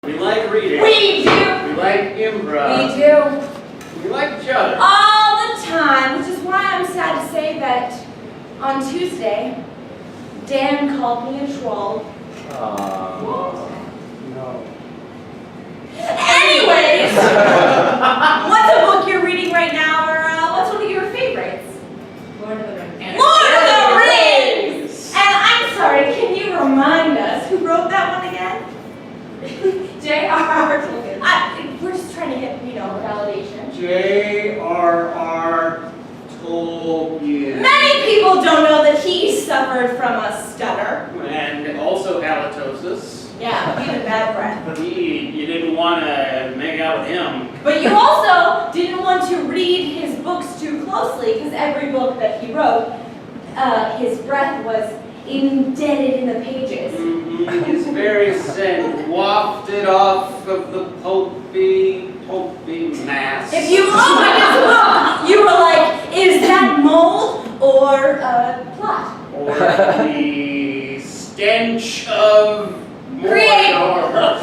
We like reading. We do. We like improv. We do. We like each other. All the time, which is why I'm sad to say that on Tuesday, Dan called me a troll. No. Anyways, what's a book you're reading right now, or what's one of your favorites? Lord of the Rings. Lord of the Rings! And I'm sorry, can you remind us who wrote that one again? J.R.R. Tolkien. We're just trying to get, validation. J.R.R. Tolkien. Many people don't know that he suffered from a stutter. And also halitosis. Yeah, he had a bad breath. You didn't want to make out with him. But you also didn't want to read his books too closely, because every book that he wrote, his breath was indented in the pages. His very scent wafted off of the pulpy mass. If you opened his book, you were like, is that mold or plot? Or the stench of Mordor.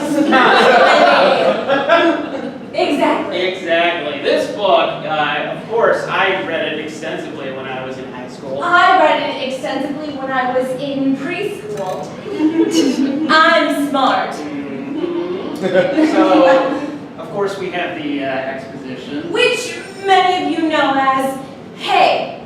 Exactly. This book, of course, I read it extensively when I was in high school. I read it extensively when I was in preschool. I'm smart. So, of course, we have the exposition. Which many of you know as, hey,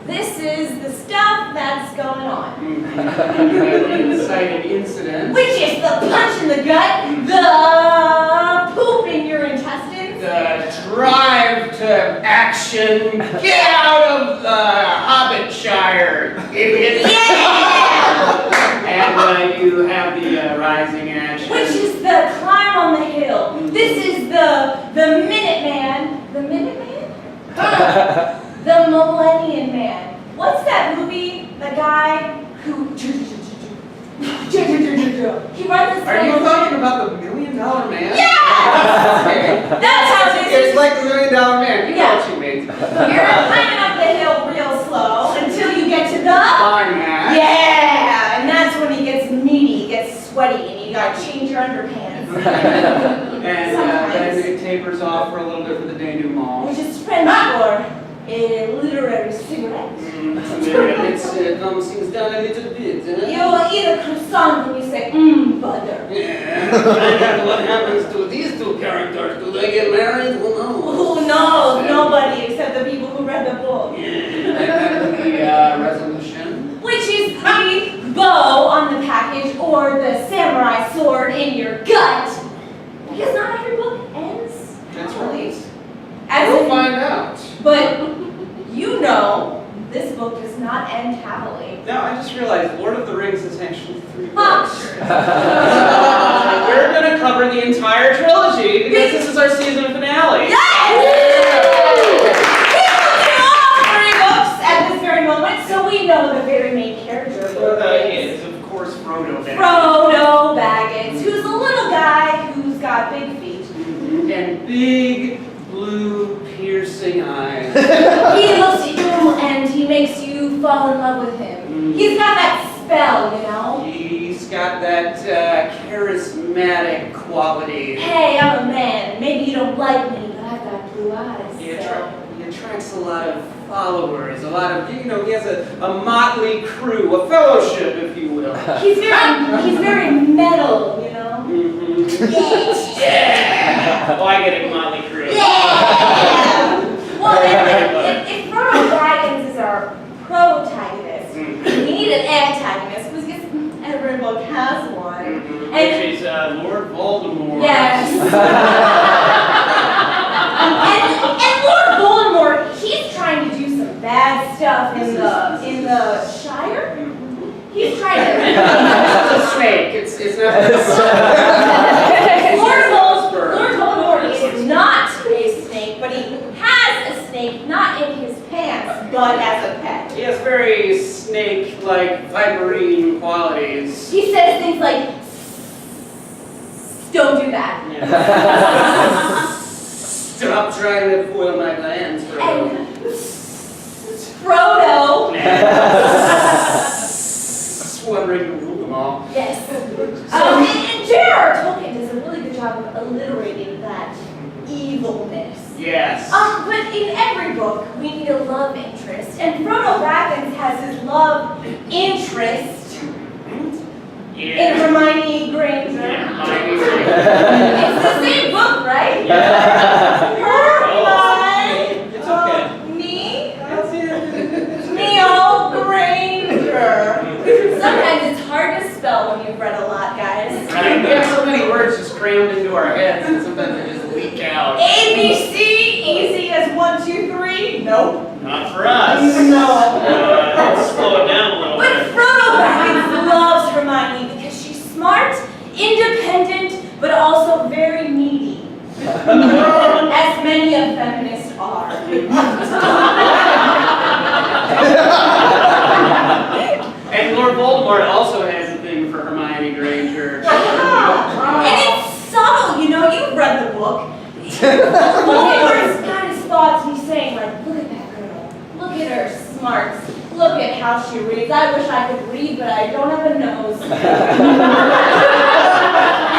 this is the stuff that's going on. The inciting incident. Which is the punch in the gut, the poop in your intestines, The drive to action. Get out of the Hobbitshire, idiot. yeah! And you have the rising action. Which is the climb on the hill. This is the Minuteman. The Minuteman? The Millennium Man. What's that movie? The guy who he runs the Are you talking about the $1 Million Man? Yeah! Okay. That's how this It's is. like the $1 Million Man. You know Yeah. what you mean. You're climbing up the hill real slow until you get to the Climax. yeah, and that's when he gets meaty, gets sweaty, and you gotta change your underpants. And then it tapers off for a little bit for the denouement. Which is French for a literary cigarette. It comes things down a little bit. You eat a croissant and you say, butter. Yeah. And what happens to these two characters? Do they get married? Who knows? Who knows? Nobody except the people who read the book. And then the resolution. Which is the bow on the package or the samurai sword in your gut. Because not every book ends. That's happily. right. As We'll in- find out. But you know, this book does not end happily. Now, I just realized Lord of the Rings is actually 3 Huh. books. We're going to cover the entire trilogy because this is our season finale. Yes! We all 3 books at this very moment, so we know the very main character of Lord of the Rings. Is, of course, Frodo Baggins. Frodo Baggins, who's a little guy who's got big feet. And big, blue, piercing eyes. He looks at you and he makes you fall in love with him. He's got that spell, He's got that charismatic quality. Hey, I'm a man. Maybe you don't like me, but I've got blue eyes. He so- attracts a lot of followers, a lot of, he has a motley crew, a fellowship, if you will. He's very metal, Yeah! Oh, I get it, motley crew. Yeah! Well, if Frodo Baggins is our protagonist, we need an antagonist, because every book has one. Which is Lord Voldemort. Yes. and Lord Voldemort, he's trying to do some bad stuff in the Shire. He's trying to. It's a snake. It's not. Lord Voldemort is not a snake, but he has a snake not in his pants, but as a pet. He has very snake-like viperine qualities. He says things like, "Don't do that." Yeah. Stop trying to foil my plans, Frodo. And Frodo. Wondering to rule them all. Yes. And J.R.R. Tolkien does a really good But in every book, we need a love interest, and Frodo Baggins has his love interest in Hermione Granger. It's the same book, right? Hermione. It's okay. Me? Neo Granger. Sometimes it's hard to spell when you've read a lot, guys. Right, we have so many words just crammed into our heads, and sometimes they just leak out. ABC, easy as 1, 2, 3. Nope. Not for us. No. Let's slow it down a little But bit. Frodo Baggins loves Hermione because she's smart, independent, but also very needy. As many of feminists are. And Lord Voldemort also has a thing for Hermione Granger. And it's subtle, you know, you've read the book. Voldemort's got his thoughts and he's saying, like, look at that girl. Look at her smarts. Look at how she reads. I wish I could read, but I don't have a nose.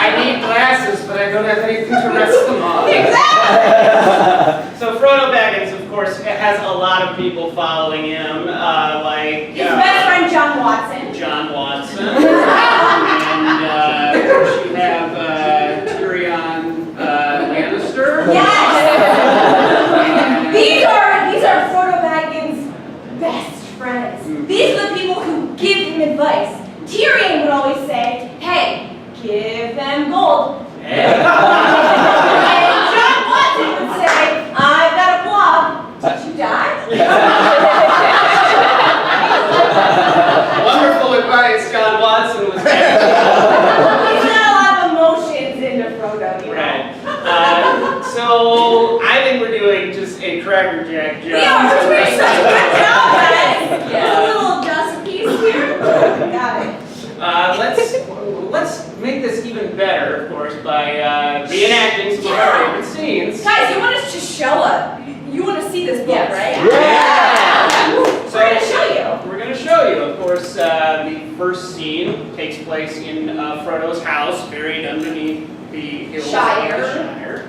I need glasses, but I don't have anything to rest them on. Exactly! So Frodo Baggins, of course, has a lot of people following him, like His best friend, John Watson. John Watson, and Of course, you have Tyrion Lannister. Yes! These are Frodo Baggins' best friends. These are the people who give him advice. Tyrion would always say, hey, give them gold. And John Watson would say, I've got a blob. Did you die? Wonderful advice, John Watson was there. He's got a lot of emotions into Frodo, you know? right. So I think we're doing just a Cracker Jack job. We are doing such a good job, guys. There's a little dust piece here. Got it. Let's make this even better, of course, by reenacting some of our favorite scenes. Guys, you want us to show up? You want to see this book, right? Yeah. We're going to show you. We're going to show you, of course, the first scene takes place in Frodo's house, buried underneath the hills of the Shire.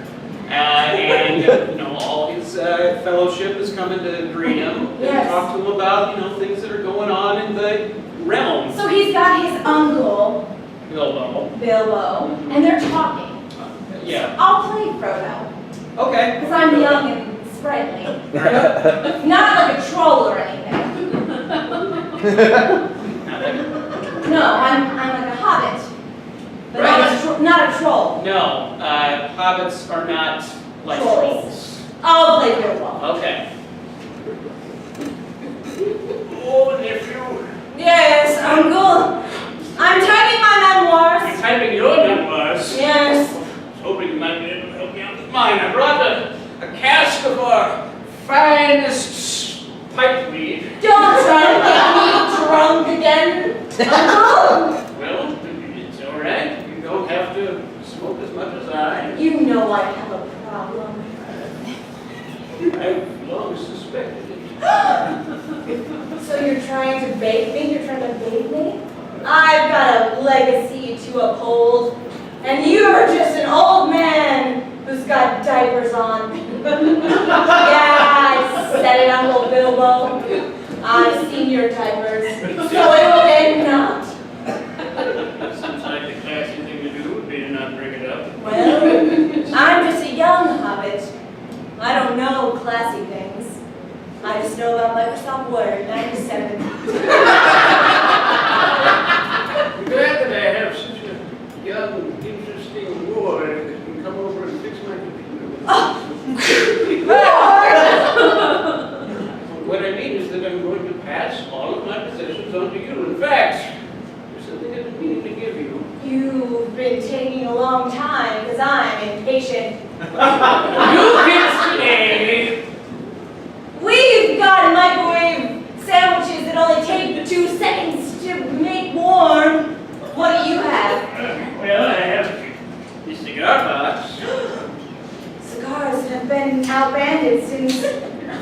And you know, all his fellowship is coming to greet him Yes. and talk to him about things that are going on in the realm. So he's got his uncle, Bilbo. Bilbo, and they're talking. Yeah. I'll play Frodo, Okay. because I'm young and sprightly. Not like a troll or anything. No, I'm like a hobbit. But not a troll. No, hobbits are not like Trolls. trolls. I'll play Bilbo. Okay. Oh, nephew. Yes, uncle. I'm typing my memoirs. You're typing your memoirs. Yes. I was hoping you might be able to help me out with mine. I brought a cask of our finest pipeweed. Don't try to get me drunk again, uncle. Well, it's all right. You don't have to smoke as much as I. You know I have a problem. I've long suspected it. So you're trying to bait me? You're trying to bait me? I've got a legacy to uphold, and you're just an old man who's got diapers on. Yeah, I said it, Uncle Bilbo. I've seen your diapers, so it will end not. Seems like the classy thing to do would be to not bring it up. Well, I'm just a young hobbit. I don't know classy things. I just know about Microsoft Word 97. I'm glad that I have such a young, interesting ward that can come over and fix my computer. What I mean is that I'm going to pass all of my possessions on to you. In fact, there's something I've been meaning to give you. You've been taking a long time because I'm impatient. You kids today! We've got microwave sandwiches that only take 2 seconds to make warm. What do you have? Well, I have the cigar box. Cigars have been outbanded since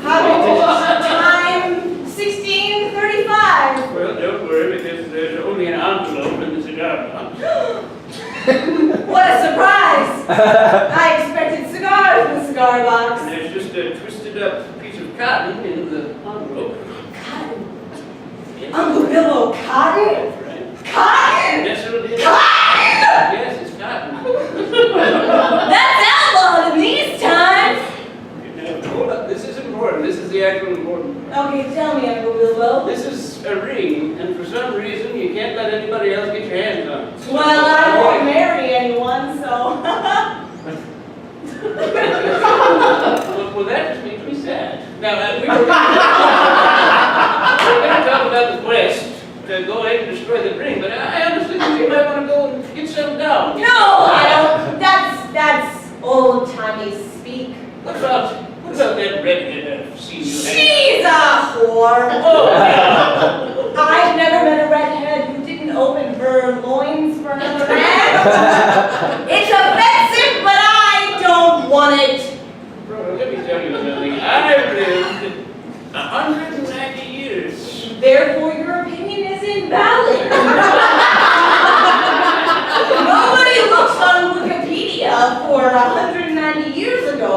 time 1635. Well, don't worry, because there's only an envelope in the cigar box. What a surprise! I expected cigars in the cigar box. And there's just a twisted up Well, that just makes me sad. Now, we were going to talk about the quest to go ahead and destroy the ring, but I honestly think we might want to go and get settled down. No, I don't. That's old-timey speak. What about that redhead I've seen you hang She's a whore. out? Oh, yeah. I've never met a redhead who didn't open her loins for another man. It's offensive, but I don't want it. Bro, let me tell you something. I've lived 190 years. Therefore, your opinion is invalid. Nobody looks on Wikipedia for 190 years ago,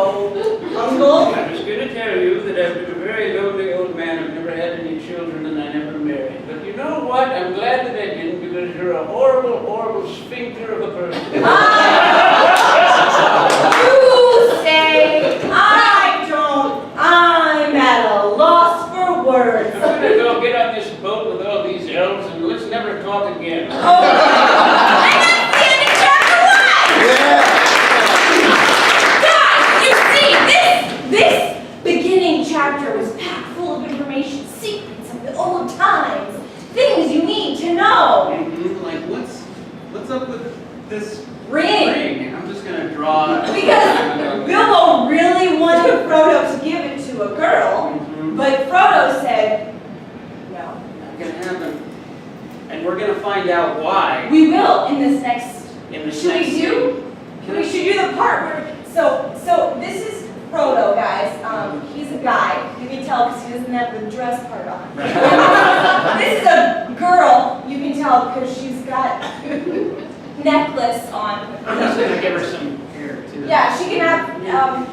Uncle. I'm just going to tell you that I've been a very lonely old man. I've never had any children and I never married. But you know what? I'm glad that I didn't because you're a horrible, horrible sphincter of a person. You say I don't. I'm at a loss for words. I'm going to go get on this boat with all these elves and let's never talk again. Oh, and that's the end of chapter 1! Guys, you see, this beginning chapter was packed full of information, secrets of the old times, things you need to know. Like, what's up with this Ring. I'm just gonna draw. Because Bilbo really wanted Frodo to give it to a girl, but Frodo said, no. Not gonna happen. And we're gonna find out why We will in this next. in this Should next we do? We should do the part where. So this is Frodo, guys. He's a guy. You can tell because he doesn't have the dress part on. This is a girl. You can tell because she's got necklace on. I'm just gonna give her some hair too. Yeah, she can have.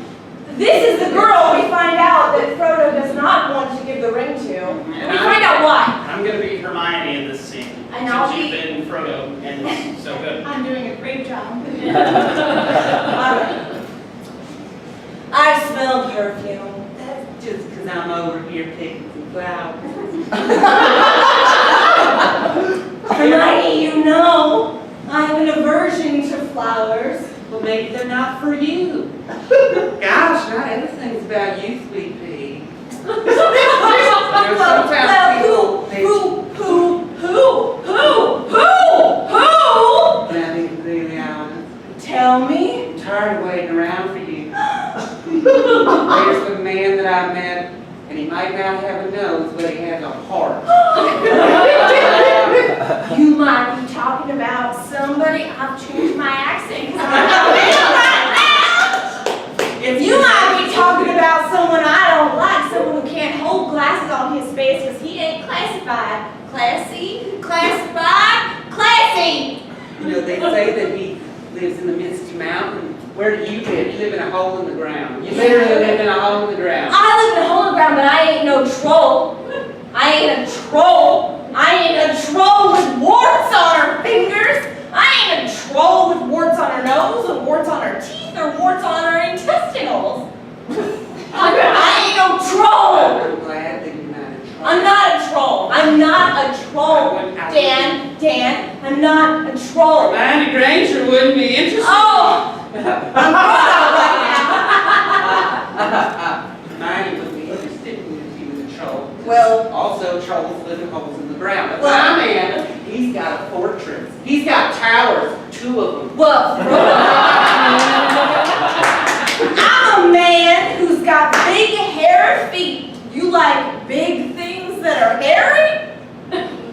This is the girl we find out that Frodo does not want to give the ring to. And we find out why. I'm gonna be Hermione in this scene. And I'll since be- you've been Frodo, and it's so good. I'm doing a great job. Alright. I smell perfume. That's just because I'm over here picking some flowers. Hermione, you know, I have an aversion to flowers. Well, maybe they're not for you. Gosh, not everything's about you, sweet pea. There's sometimes people, Who? and I think really honest, Tell me. I'm tired of waiting around for you. There's the man that I met, and he might not have a nose, but he has a heart. You might be talking about somebody. I've changed my accent because I'm not right now. You might be talking about someone I don't like, someone who can't hold glasses on his face because he ain't classified. Classy, classified, classy. You know, they say that he lives in the Misty Mountain. Where do you live? You live in a hole in the ground. You literally live in a hole in the ground. I live in a hole in the ground, but I ain't no troll. I ain't a troll. I ain't a troll with warts on her fingers. I ain't a troll with warts on her nose, or warts on her teeth, or warts on her intestinals. I ain't no troll. I'm glad that you're not a troll. I'm not a troll. I'm not a troll. Dan, I'm not a troll. Hermione Granger wouldn't be interested. Oh, I'm Frodo right Hermione would be interested if he was a troll. Well- Also, trolls live in holes in the ground. But Well- my man, he's got a fortress. He's got towers, 2 of them. now. Well, Frodo. I'm a man who's got big hairy feet. You like big things that are hairy?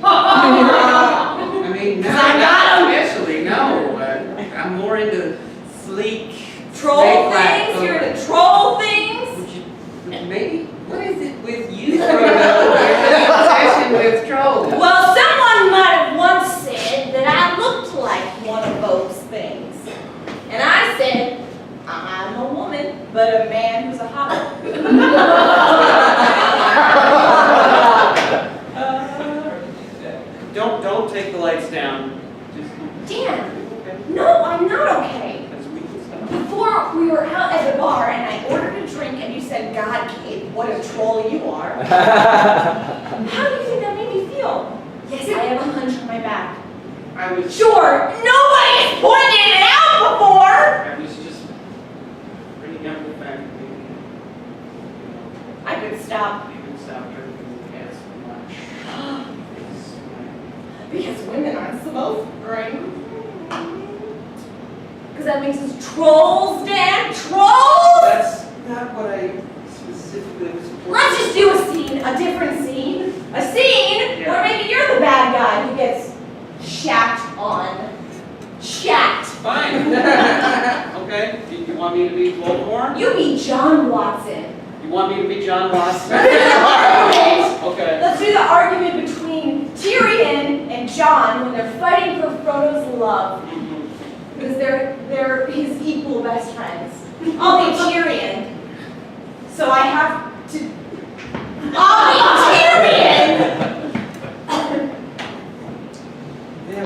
I mean, no, I got 'em. not especially, no. I'm more into sleek, Troll snake-like things? You're folk. into troll things? Maybe, what is it with you, Frodo? Your obsession with trolls. Well, someone might have once said that I looked like one of those things. And I said, I'm a woman, but a man who's a hobbit. Don't take the lights down. Just Dan, okay. no, I'm not okay. That's we can stop. Before we were out at the bar and I ordered a drink and you said, God, Kate, what a troll you are. How do you think that made me feel? Yes, I have a hunch on my back. I was Sure, nobody has pointed it out before. Trolls, Dan? Trolls? That's not what I specifically was supposed Let's just do a scene, a different scene. A scene Yeah. where maybe you're the bad guy who gets shat on. Shat. Fine. Okay. You want me to be Voldemort? You be John Watson. You want me to be John Watson? Okay. Let's do the argument between Tyrion and Jon when they're fighting for Frodo's love. Mhm. Because they're his equal best friends. I'll be Tyrion. So I have to. I'll be Tyrion!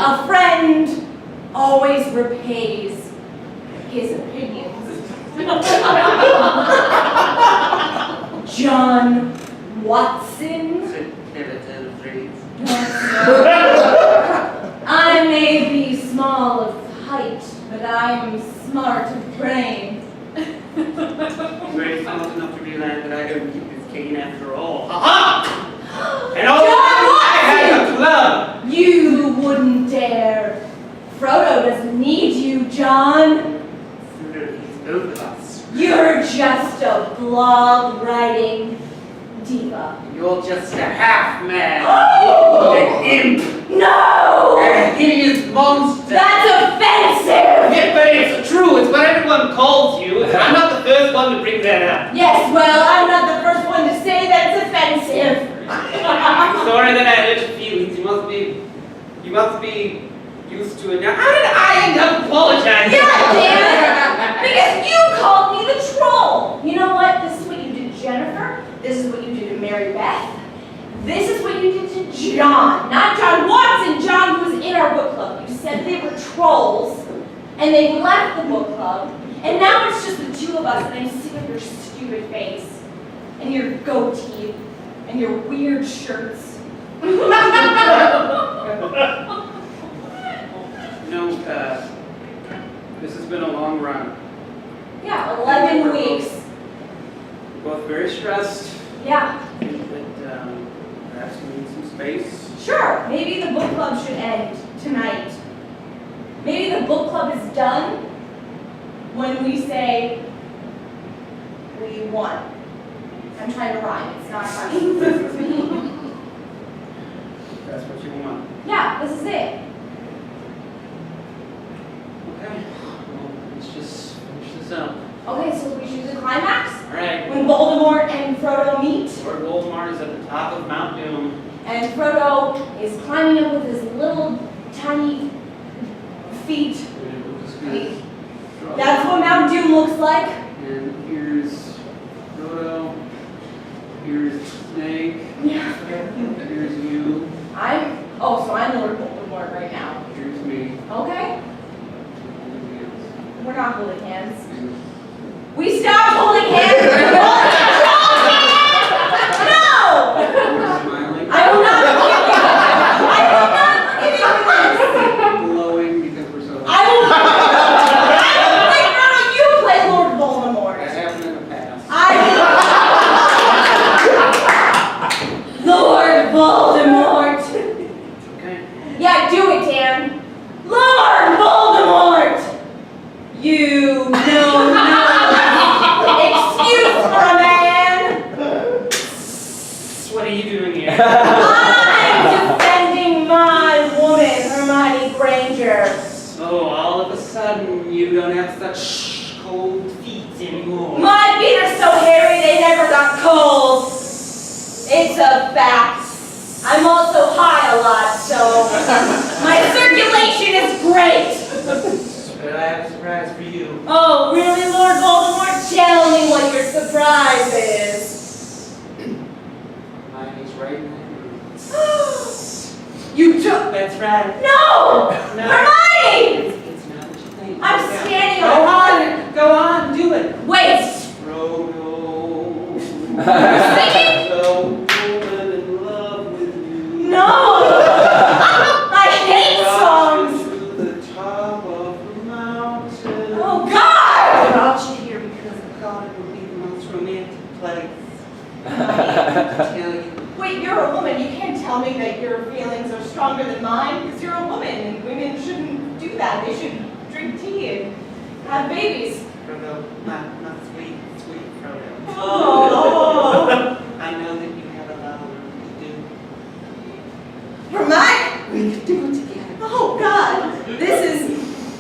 A friend always repays his opinions. John Watson. I may be small of height, but I am smart of brain. Very smart enough to realize that I don't keep this cane after all. Ha-ha! And all John I had a club! You wouldn't dare. Frodo doesn't need you, John. He's both of us. You're just a blog writing diva. You're just a half-man. Oh! An imp. No! A hideous monster. That's offensive! Yeah, but it's true. It's what everyone calls you. I'm not the first one to bring that up. Yes, well, I'm not the first one to say that's offensive. I'm sorry that I hurt your feelings. You must be used to it now. How did I end up apologizing? Yeah, Dan! Because you called me the troll! You know what? This is what you did to Jennifer. This is what you did to Mary Beth. This is what you did to John. Not John Watson, John who was in our book club. You said they were trolls, and they left the book club, and now it's just the two of us, and I'm sick of your stupid face, and your goatee, and your weird shirts. This has been a long run. Yeah, 11 weeks. We're both very stressed. Yeah. I think that perhaps we need some space. Sure, maybe the book club should end tonight. Maybe the book club is done when we say we won. I'm trying to rhyme, it's not funny. That's what you want. Yeah, this is it. Okay. Well, let's just finish this up. Okay, so we should do the climax? All right. When Voldemort and Frodo meet, Lord Voldemort is at the top of Mount Doom. and Frodo is climbing up with his little tiny feet. That's what Mount Doom looks like. And here's Frodo. Here's Snake. Yeah. Here's you. So I'm Lord Voldemort right now. Here's me. Okay? We're not holding hands. And We stopped holding hands! No! we're smiling. I will not forgive you! I will not forgive you for this! Glowing because we're so. I will play Frodo, you play Lord Voldemort. That happened in the past. Lord Voldemort! Okay. Yeah, do it, Dan. Lord Voldemort! You know no excuse for a man! What are you doing here? I'm defending my woman, Hermione Granger. So all of a sudden you don't have such cold feet anymore. My feet are so hairy they never got cold. It's a fact. I'm also high a lot, so my circulation is great. But I have a surprise for you. Oh, really, Lord Voldemort? Tell me what your surprise is. Hermione's right in that room. You took... That's right. No! No. Hermione! It's not what you think. I'm Yeah. standing Go on... on, go on, do it. Wait! Frodo. Singing? The woman in love with you. No! I hate songs! To the top of the mountain. Oh, God! I brought you here because I thought it would be the most romantic place. I tell you. Wait, you're a woman. You can't tell me that your feelings are stronger than mine because you're a woman and women shouldn't do that. They should drink tea and have babies. Frodo, my sweet, sweet Frodo. Oh. I know that you have a lot of work to Hermione. do. We can do it together. Oh God. This is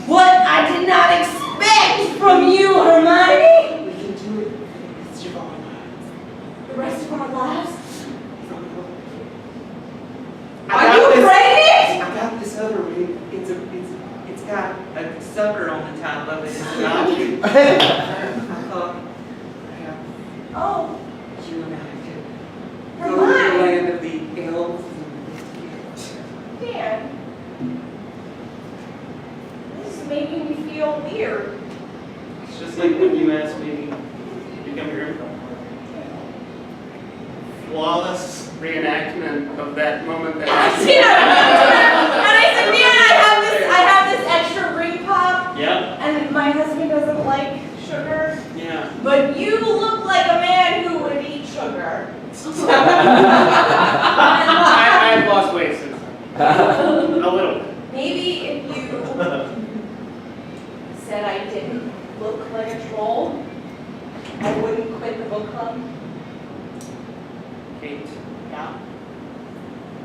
what I did not expect from you, Hermione. We can do it. It's your own lives. The rest of our lives. Frodo. Are you pregnant? I got this other ring. It's got a sucker on the top of it. It's not you. I thought, yeah, Oh, you and I could go to the Hermione. land of the elves and Dan. This is making me feel weird. It's just like when you asked me to become your improv. Flawless reenactment of that moment that I see that. And I said, Dan, I have this extra ring pop, Yeah, and my husband doesn't like sugar, yeah. but you look like a man who would eat sugar. I've lost weight since then. A little bit. Maybe if you said I didn't look like a troll, I wouldn't quit the book club. Kate, Yeah.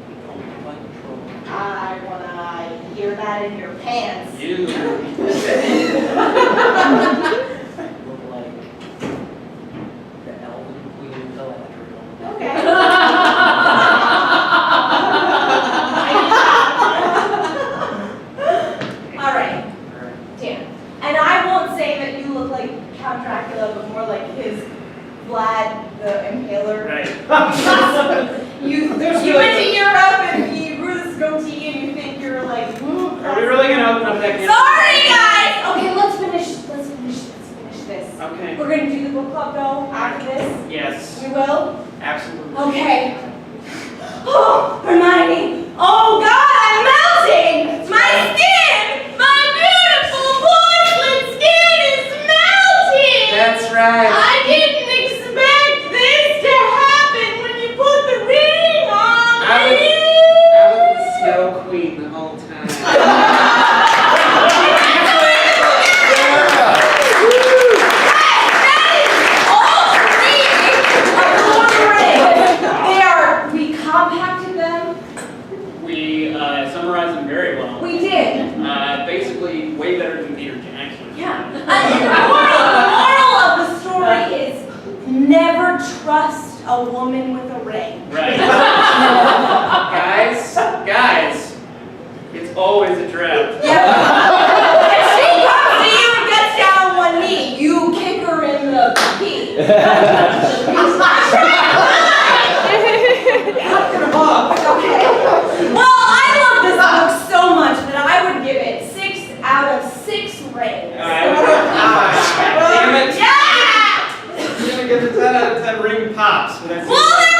you don't look like a troll. I wanna hear that in your pants. You look like the elven queen of Galadriel. Okay. All right, Dan. And I won't say that you look like Count Dracula, but more like his Vlad the Impaler. Right. You went to Europe and you grew this goatee and you think you're like, Are we really gonna open up that can? Sorry guys! Okay, let's finish this. Okay. We're gonna do the book club though after this. Yes, We will? absolutely. Okay. Oh, Hermione. Oh God, I'm melting! My skin! My beautiful porcelain skin is melting! that's right. I didn't expect this to happen when you put the ring on I was me! the Snow Queen the whole time. We compacted them. We summarized them very well. We did. Basically, way better than Peter Jackson. Yeah. The moral of the story is never trust a woman with a ring. Right. guys, it's always a trap. Yeah. If she comes to you and gets down on one knee, you kick her in the pee. Okay. Well, I love this book so much that I would give it 6 out of 6 rings. Damn it. Yeah! You're gonna get the 10 out of 10 ring pops. But that's Well,